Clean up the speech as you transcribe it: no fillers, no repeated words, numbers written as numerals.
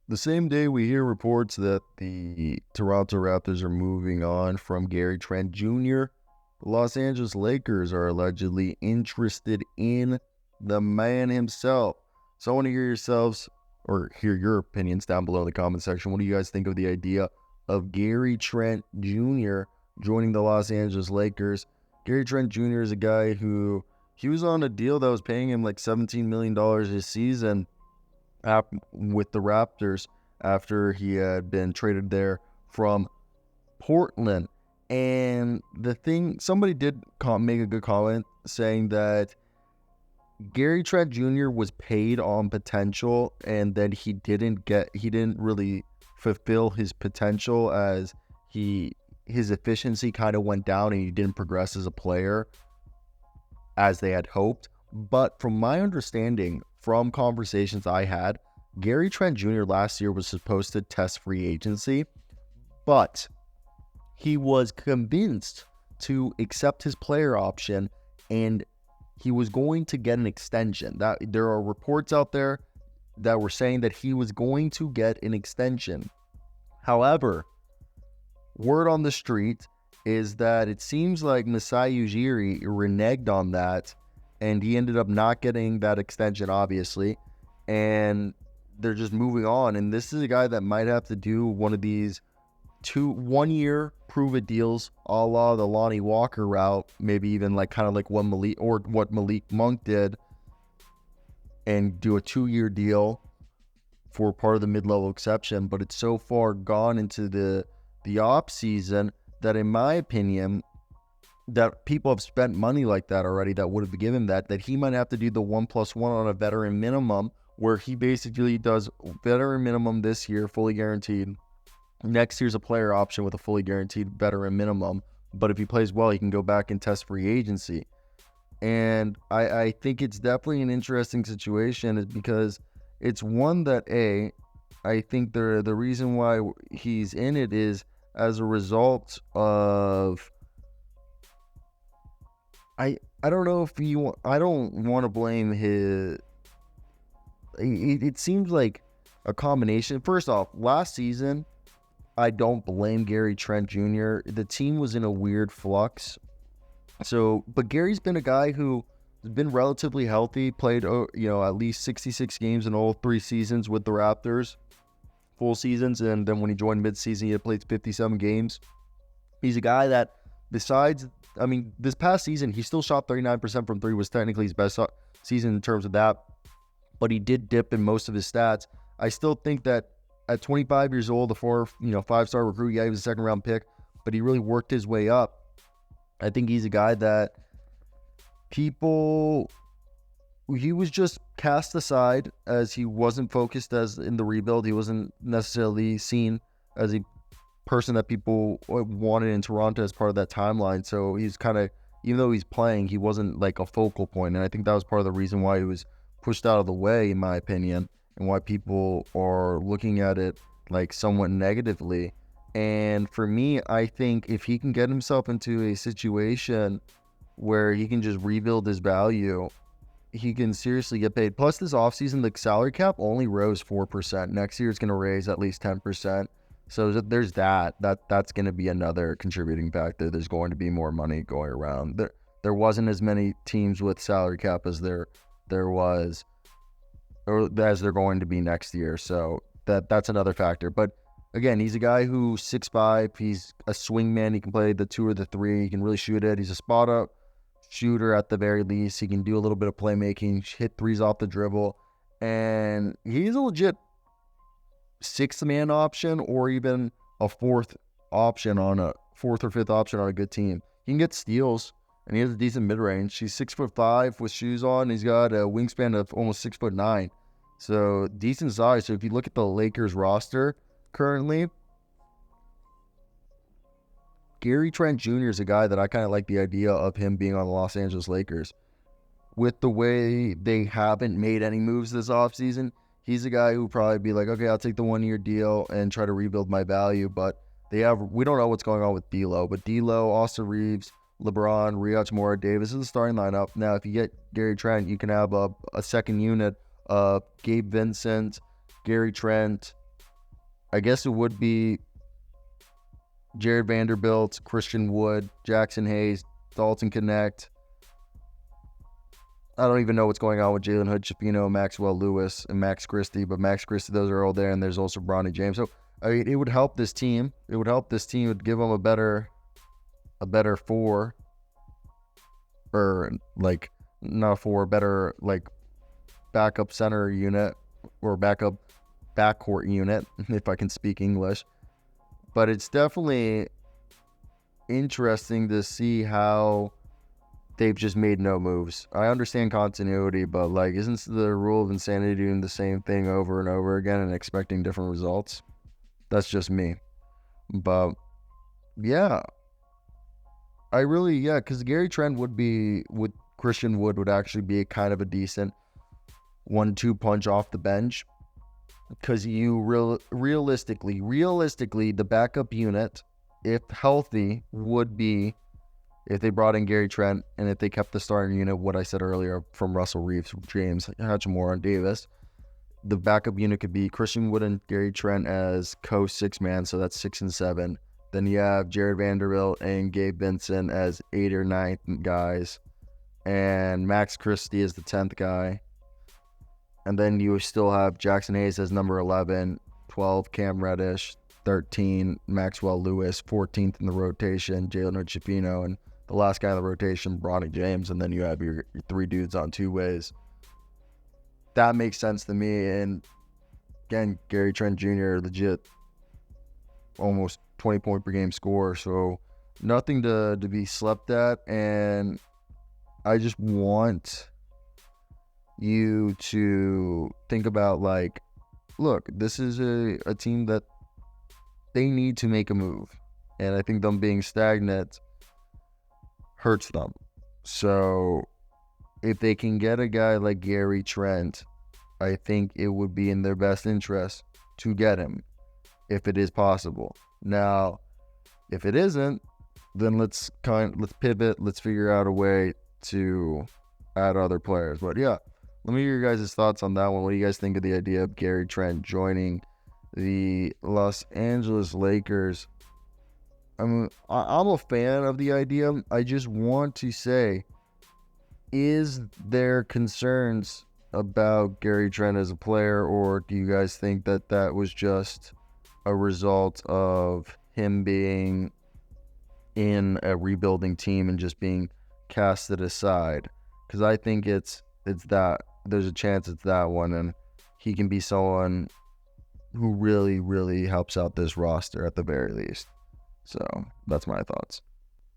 The same day we hear reports that the Toronto Raptors are moving on from Gary Trent Jr., the Los Angeles Lakers are allegedly interested in the man himself. So I want to hear yourselves or hear your opinions down below in the comment section. What do you guys think of the idea of Gary Trent Jr. joining the Los Angeles Lakers? Gary Trent Jr. is a guy who he was on a deal that was paying him like $17 million a season with the Raptors after he had been traded there from Portland. And the thing, somebody did make a good comment saying that Gary Trent Jr. was paid on potential and that he didn't really fulfill his potential as his efficiency kind of went down and he didn't progress as a player as they had hoped. But from my understanding, from conversations I had, Gary Trent Jr. last year was supposed to test free agency, but he was convinced to accept his player option and he was going to get an extension. That there are reports out there that were saying that he was going to get an extension. However, word on the street is that it seems like Masai Ujiri reneged on that and he ended up not getting that extension, obviously, and they're just moving on. And this is a guy that might have to do one of these 1-year prove-it deals a la the Lonnie Walker route, maybe even like kind of like what Malik Monk did, and do a 2-year deal for part of the mid-level exception. But it's so far gone into the off season that, in my opinion, that people have spent money like that already that would have given that he might have to do the 1+1 on a veteran minimum, where he basically does veteran minimum this year, fully guaranteed. Next year's a player option with a fully guaranteed veteran minimum. But if he plays well, he can go back and test free agency. And I think it's definitely an interesting situation is because it's one that, I think the reason why he's in it is as a result of, I don't know if I don't want to blame his, it seems like a combination. First off, last season, I don't blame Gary Trent Jr. The team was in a weird flux. But Gary's been a guy who has been relatively healthy, played, at least 66 games in all 3 seasons with the Raptors, full seasons. And then when he joined midseason, he had played 57 games. He's a guy that this past season, he still shot 39% from 3, was technically his best season in terms of that. But he did dip in most of his stats. I still think that at 25 years old, the 5-star recruit, he was a second-round pick, but he really worked his way up. I think he's a guy that he was just cast aside as he wasn't focused as in the rebuild. He wasn't necessarily seen as a person that people wanted in Toronto as part of that timeline. So he's kind of, even though he's playing, he wasn't like a focal point. And I think that was part of the reason why he was pushed out of the way, in my opinion, and why people are looking at it like somewhat negatively. And for me, I think if he can get himself into a situation where he can just rebuild his value, he can seriously get paid. Plus, this offseason, the salary cap only rose 4%. Next year, it's going to raise at least 10%. So there's that's going to be another contributing factor. There's going to be more money going around. There wasn't as many teams with salary cap as there was, or as they're going to be next year. So that's another factor. But again, he's a guy who's 6'5". He's a swing man. He can play the 2 or the 3. He can really shoot it. He's a spot-up shooter at the very least. He can do a little bit of playmaking, hit threes off the dribble. And he's a legit 6th-man option or even a 4th or 5th option on a good team. He can get steals, and he has a decent mid-range. He's 6'5" with shoes on. He's got a wingspan of almost 6'9". So decent size. So if you look at the Lakers roster currently, Gary Trent Jr. is a guy that I kind of like the idea of him being on the Los Angeles Lakers. With the way they haven't made any moves this offseason, he's a guy who probably be like, okay, I'll take the 1-year deal and try to rebuild my value. But we don't know what's going on with D'Lo. But D'Lo, Austin Reeves, LeBron, Riach Moore, Davis is the starting lineup. Now, if you get Gary Trent, you can have a second unit of Gabe Vincent, Gary Trent, I guess it would be Jared Vanderbilt, Christian Wood, Jackson Hayes, Dalton Connect. I don't even know what's going on with Jalen Hood-Schifino, Maxwell Lewis, and Max Christie, but Max Christie, those are all there, and there's also Bronny James. So I mean, it would help this team. It would help this team. It would give them a better four, or like not four, better like backup center unit or backup backcourt unit, if I can speak English. But it's definitely interesting to see how they've just made no moves. I understand continuity, but like, isn't the rule of insanity doing the same thing over and over again and expecting different results? That's just me. But yeah, because Gary Trent with Christian Wood would actually be a kind of a decent 1-2 punch off the bench. Because you realistically, the backup unit, if healthy, would be if they brought in Gary Trent and if they kept the starting unit, what I said earlier from Russell Reeves, James, Hachimura, and Davis. The backup unit could be Christian Wood and Gary Trent as co-6 man, so that's 6 and 7. Then you have Jared Vanderbilt and Gabe Vincent as 8 or 9 guys, and Max Christie as the 10th guy. And then you still have Jackson Hayes as number 11, 12 Cam Reddish, 13 Maxwell Lewis, 14th in the rotation Jalen Hood-Schifino, and the last guy in the rotation Bronny James. And then you have your 3 dudes on 2 ways. That makes sense to me. And again, Gary Trent Jr. legit almost 20 point per game score, so nothing to be slept at. And I just want you to think about, like, look, this is a team that they need to make a move, and I think them being stagnant hurts them. So if they can get a guy like Gary Trent, I think it would be in their best interest to get him if it is possible. Now, if it isn't, then let's pivot, let's figure out a way to add other players. But yeah, let me hear your guys' thoughts on that one. What do you guys think of the idea of Gary Trent joining the Los Angeles Lakers? I'm a fan of the idea. I just want to say, is there concerns about Gary Trent as a player, or do you guys think that that was just a result of him being in a rebuilding team and just being casted aside? Because I think it's that there's a chance it's that one, and he can be someone who really, really helps out this roster at the very least. So that's my thoughts.